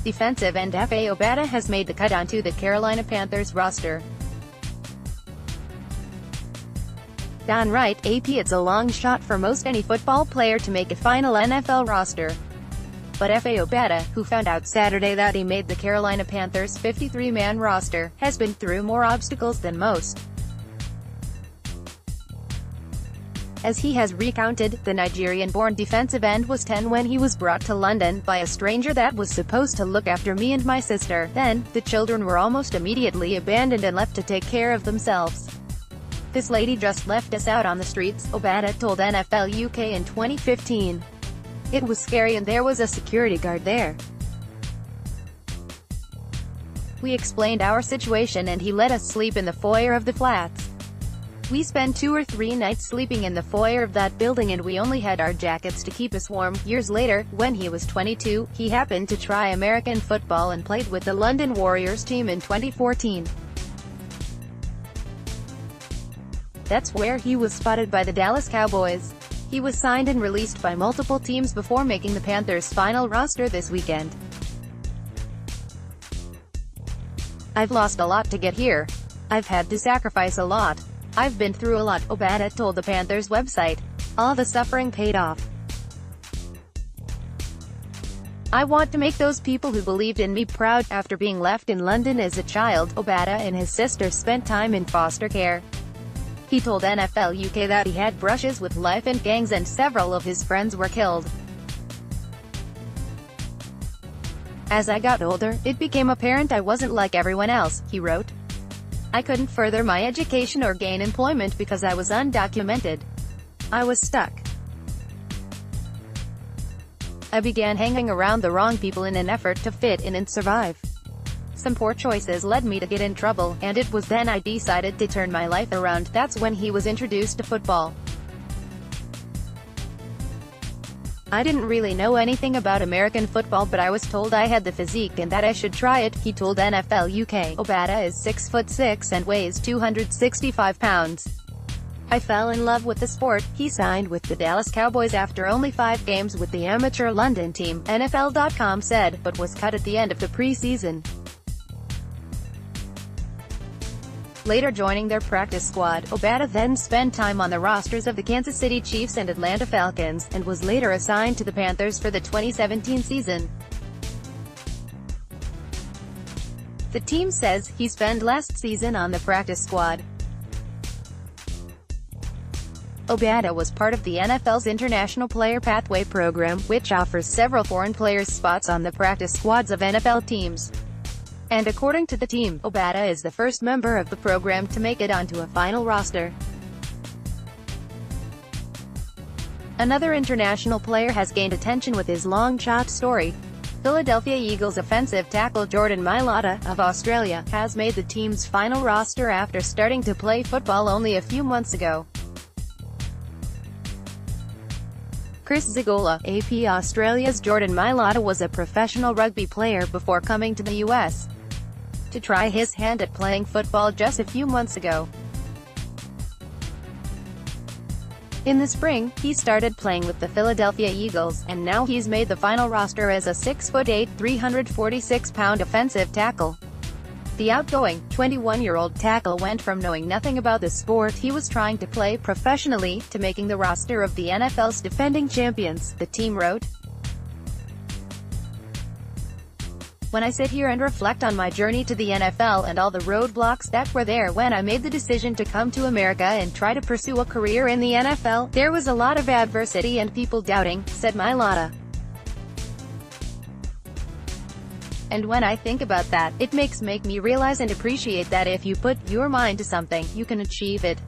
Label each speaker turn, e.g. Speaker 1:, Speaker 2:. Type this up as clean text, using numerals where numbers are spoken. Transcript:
Speaker 1: defensive end Efe Obada has made the cut onto the Carolina Panthers roster. Don Wright, AP. It's a long shot for most any football player to make a final NFL roster. But Efe Obada, who found out Saturday that he made the Carolina Panthers' 53-man roster, has been through more obstacles than most. As he has recounted, the Nigerian-born defensive end was 10 when he was brought to London by a stranger that was supposed to look after me and my sister. Then, the children were almost immediately abandoned and left to take care of themselves. This lady just left us out on the streets, Obada told NFL UK in 2015. It was scary and there was a security guard there. We explained our situation and he let us sleep in the foyer of the flats. We spent 2 or 3 nights sleeping in the foyer of that building and we only had our jackets to keep us warm. Years later, when he was 22, he happened to try American football and played with the London Warriors team in 2014. That's where he was spotted by the Dallas Cowboys. He was signed and released by multiple teams before making the Panthers' final roster this weekend. "I've lost a lot to get here. I've had to sacrifice a lot. I've been through a lot," Obada told the Panthers website. "All the suffering paid off. I want to make those people who believed in me proud." After being left in London as a child, Obada and his sister spent time in foster care. He told NFL UK that he had brushes with life and gangs and several of his friends were killed. "As I got older, it became apparent I wasn't like everyone else," he wrote. "I couldn't further my education or gain employment because I was undocumented. I was stuck. I began hanging around the wrong people in an effort to fit in and survive. Some poor choices led me to get in trouble, and it was then I decided to turn my life around." That's when he was introduced to football. "I didn't really know anything about American football, but I was told I had the physique and that I should try it," he told NFL UK. Obada is 6'6" and weighs 265 pounds. "I fell in love with the sport." He signed with the Dallas Cowboys after only 5 games with the amateur London team, NFL.com said, but was cut at the end of the preseason. Later joining their practice squad, Obada then spent time on the rosters of the Kansas City Chiefs and Atlanta Falcons, and was later assigned to the Panthers for the 2017 season. The team says he spent last season on the practice squad. Obada was part of the NFL's International Player Pathway program, which offers several foreign players spots on the practice squads of NFL teams. And according to the team, Obada is the first member of the program to make it onto a final roster. Another international player has gained attention with his long shot story. Philadelphia Eagles offensive tackle Jordan Mailata, of Australia, has made the team's final roster after starting to play football only a few months ago. Chris Zigola, AP. Australia's Jordan Mailata was a professional rugby player before coming to the US to try his hand at playing football just a few months ago. In the spring, he started playing with the Philadelphia Eagles, and now he's made the final roster as a 6'8", 346-pound offensive tackle. The outgoing, 21-year-old tackle went from knowing nothing about the sport he was trying to play professionally, to making the roster of the NFL's defending champions, the team wrote. "When I sit here and reflect on my journey to the NFL and all the roadblocks that were there when I made the decision to come to America and try to pursue a career in the NFL, there was a lot of adversity and people doubting," said Mailata. "And when I think about that, it makes me realize and appreciate that if you put your mind to something, you can achieve it.